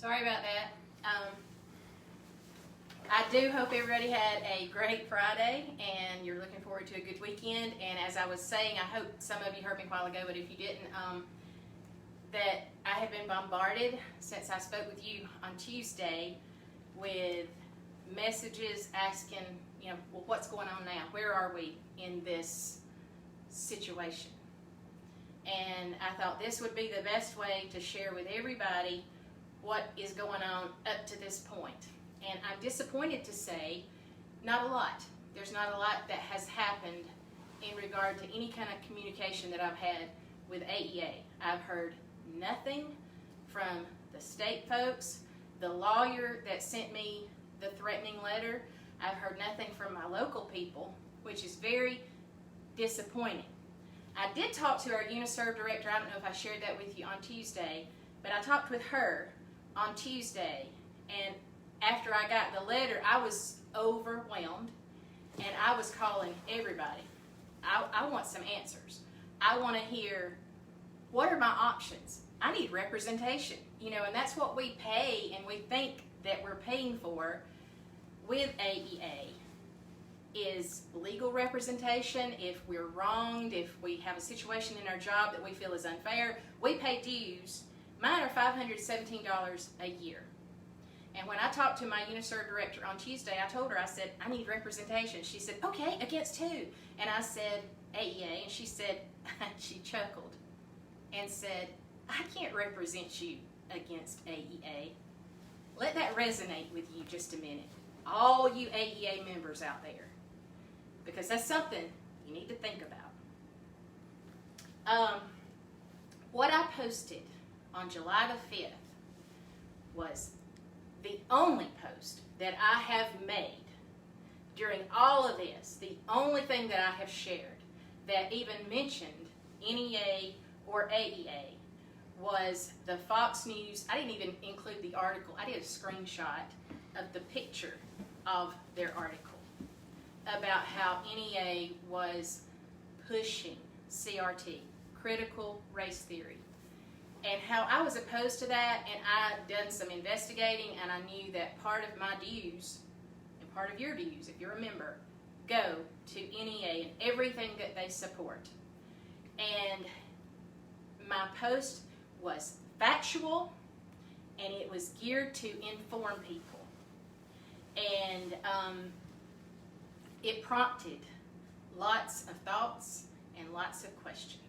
Sorry about that. I do hope everybody had a great Friday and you're looking forward to a good weekend. And as I was saying, I hope some of you heard me a while ago, but if you didn't, that I have been bombarded since I spoke with you on Tuesday with messages asking, well, what's going on now? Where are we in this situation? And I thought this would be the best way to share with everybody what is going on up to this point. And I'm disappointed to say not a lot. There's not a lot that has happened in regard to any kind of communication that I've had with AEA. I've heard nothing from the state folks, the lawyer that sent me the threatening letter. I've heard nothing from my local people, which is very disappointing. I did talk to our UniServe director. I don't know if I shared that with you on Tuesday, but I talked with her on Tuesday, and after I got the letter, I was overwhelmed, and I was calling everybody. I want some answers. I want to hear, what are my options? I need representation, and that's what we pay and we think that we're paying for with AEA is legal representation. If we're wronged, if we have a situation in our job that we feel is unfair, we pay dues. Mine are $517 a year. And when I talked to my UniServe director on Tuesday, I told her, I said, I need representation. She said, okay, against who? And I said, AEA. And she said, she chuckled and said, I can't represent you against AEA. Let that resonate with you just a minute. All you AEA members out there. Because that's something you need to think about. What I posted on July the 5th was the only post that I have made during all of this, the only thing that I have shared that even mentioned NEA or AEA was the Fox News. I didn't even include the article. I did a screenshot of the picture of their article about how NEA was pushing CRT, critical race theory, and how I was opposed to that, and I'd done some investigating, and I knew that part of my dues, and part of your dues, if you're a member, go to NEA and everything that they support. And my post was factual, and it was geared to inform people. And it prompted lots of thoughts and lots of questions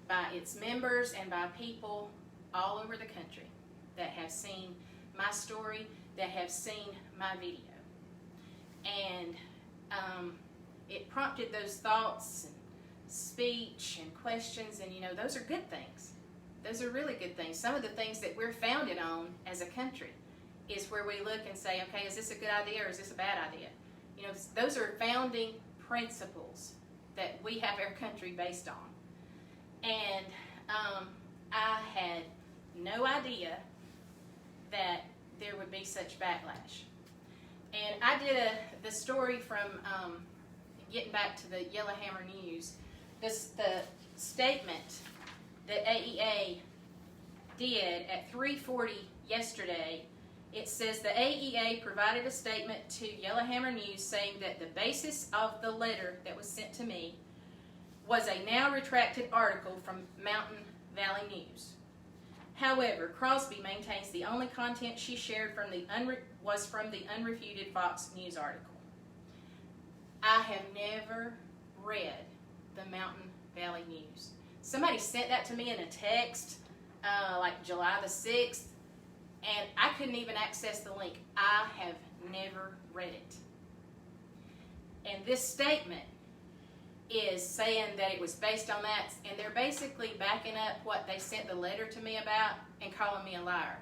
by its members and by people all over the country that have seen my story, that have seen my video. And it prompted those thoughts and speech and questions, and those are good things. Those are really good things. Some of the things that we're founded on as a country is where we look and say, okay, is this a good idea or is this a bad idea? Those are founding principles that we have our country based on. And I had no idea that there would be such backlash. And I did the story from getting back to the Yellowhammer News. The statement that AEA did at 3:40 yesterday. It says the AEA provided a statement to Yellowhammer News saying that the basis of the letter that was sent to me was a now retracted article from Mountain Valley News. However, Crosby maintains the only content she shared was from the unrefuted Fox News article. I have never read the Mountain Valley News. Somebody sent that to me in a text like July the 6th, and I couldn't even access the link. I have never read it. And this statement is saying that it was based on that, and they're basically backing up what they sent the letter to me about and calling me a liar.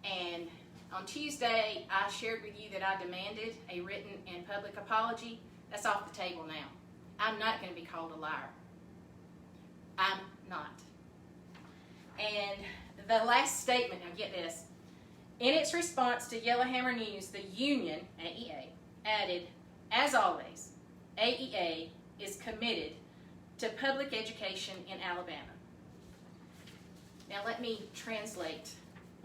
And on Tuesday, I shared with you that I demanded a written and public apology. That's off the table now. I'm not going to be called a liar. I'm not. And the last statement, now get this, in its response to Yellowhammer News, the union, AEA, added, as always, AEA is committed to public education in Alabama. Now let me translate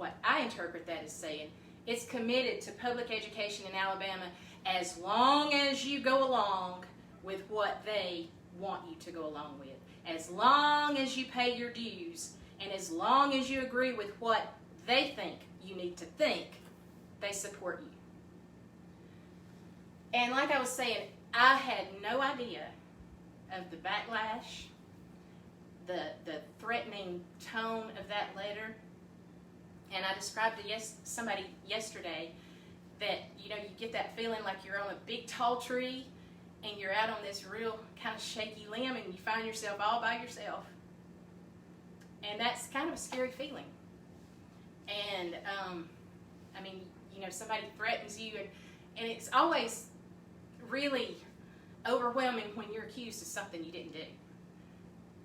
what I interpret that as saying, it's committed to public education in Alabama as long as you go along with what they want you to go along with. As long as you pay your dues, and as long as you agree with what they think you need to think, they support you. And like I was saying, I had no idea of the backlash, the threatening tone of that letter. And I described to somebody yesterday that, you get that feeling like you're on a big tall tree and you're out on this real kind of shaky limb and you find yourself all by yourself. And that's kind of a scary feeling. And, somebody threatens you, and it's always really overwhelming when you're accused of something you didn't do,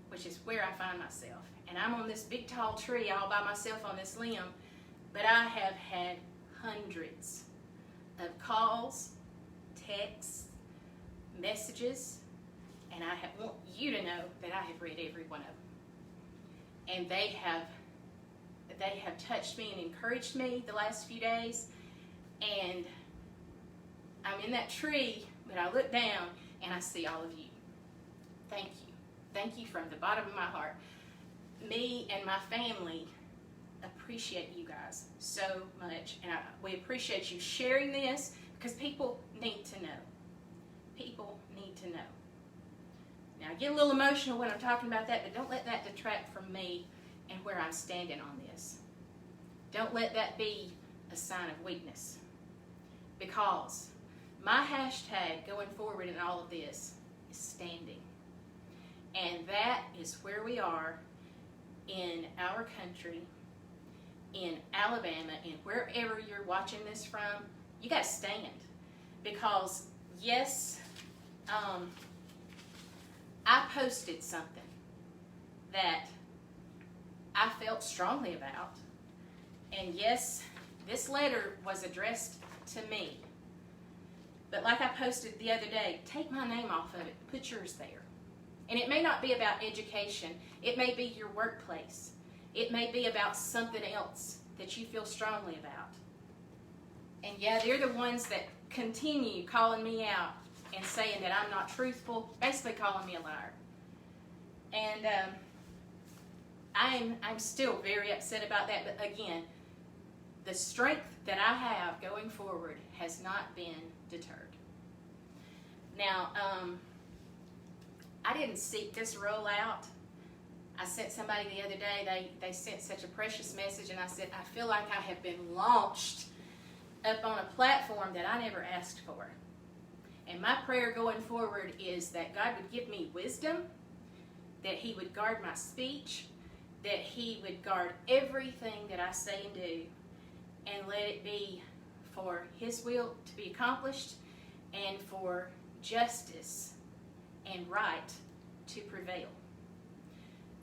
which is where I find myself. And I'm on this big tall tree all by myself on this limb, but I have had hundreds of calls, texts, messages, and I want you to know that I have read every one of them. And they have touched me and encouraged me the last few days. And I'm in that tree, but I look down and I see all of you. Thank you. Thank you from the bottom of my heart. Me and my family appreciate you guys so much. And we appreciate you sharing this, because people need to know. People need to know. Now, I get a little emotional when I'm talking about that, but don't let that detract from me and where I'm standing on this. Don't let that be a sign of weakness, because my hashtag going forward in all of this is standing. And that is where we are in our country, in Alabama, and wherever you're watching this from. You got to stand, because yes, I posted something that I felt strongly about. And yes, this letter was addressed to me. But like I posted the other day, take my name off of it, put yours there. And it may not be about education. It may be your workplace. It may be about something else that you feel strongly about. And yeah, they're the ones that continue calling me out and saying that I'm not truthful, basically calling me a liar. And I'm still very upset about that. But again, the strength that I have going forward has not been deterred. Now, I didn't seek this rollout. I sent somebody the other day, they sent such a precious message, and I said, I feel like I have been launched up on a platform that I never asked for. And my prayer going forward is that God would give me wisdom, that He would guard my speech, that He would guard everything that I say and do, and let it be for His will to be accomplished and for justice and right to prevail.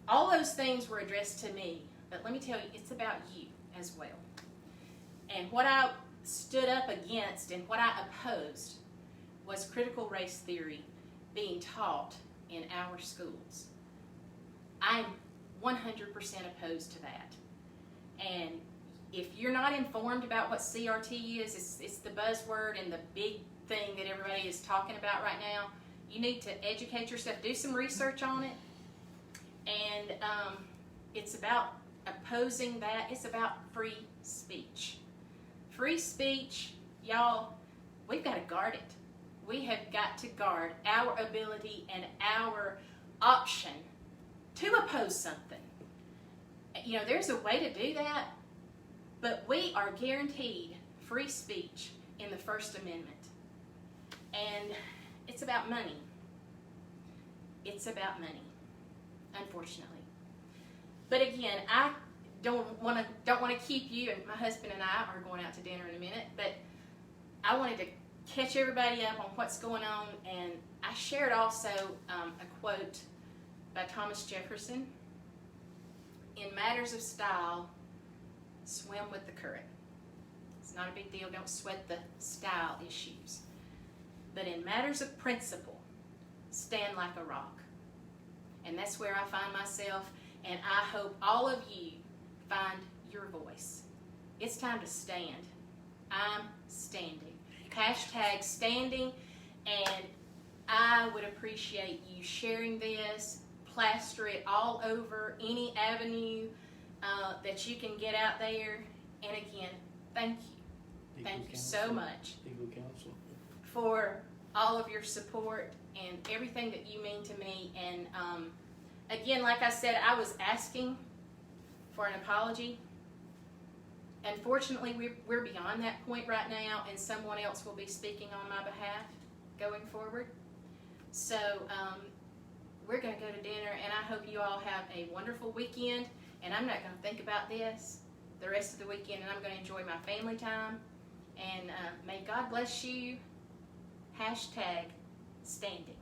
All those things were addressed to me, but let me tell you, it's about you as well. And what I stood up against and what I opposed was critical race theory being taught in our schools. I'm 100% opposed to that. And if you're not informed about what CRT is, it's the buzzword and the big thing that everybody is talking about right now. You need to educate yourself, do some research on it. And it's about opposing that. It's about free speech. Free speech, y'all, we've got to guard it. We have got to guard our ability and our option to oppose something. You know, there's a way to do that, but we are guaranteed free speech in the First Amendment. And it's about money. It's about money, unfortunately. But again, I don't want to keep you, and my husband and I are going out to dinner in a minute, but I wanted to catch everybody up on what's going on. And I shared also a quote by Thomas Jefferson: in matters of style, swim with the current. It's not a big deal. Don't sweat the style issues. But in matters of principle, stand like a rock. And that's where I find myself, and I hope all of you find your voice It's time to stand. I'm standing. Hashtag standing. And I would appreciate you sharing this, plaster it all over any avenue that you can get out there. And again, thank you. Thank you so much for all of your support and everything that you mean to me. And again, like I said, I was asking for an apology. Unfortunately, we're beyond that point right now, and someone else will be speaking on my behalf going forward. So we're going to go to dinner, and I hope you all have a wonderful weekend. And I'm not going to think about this the rest of the weekend, and I'm going to enjoy my family time. And may God bless you. Hashtag standing.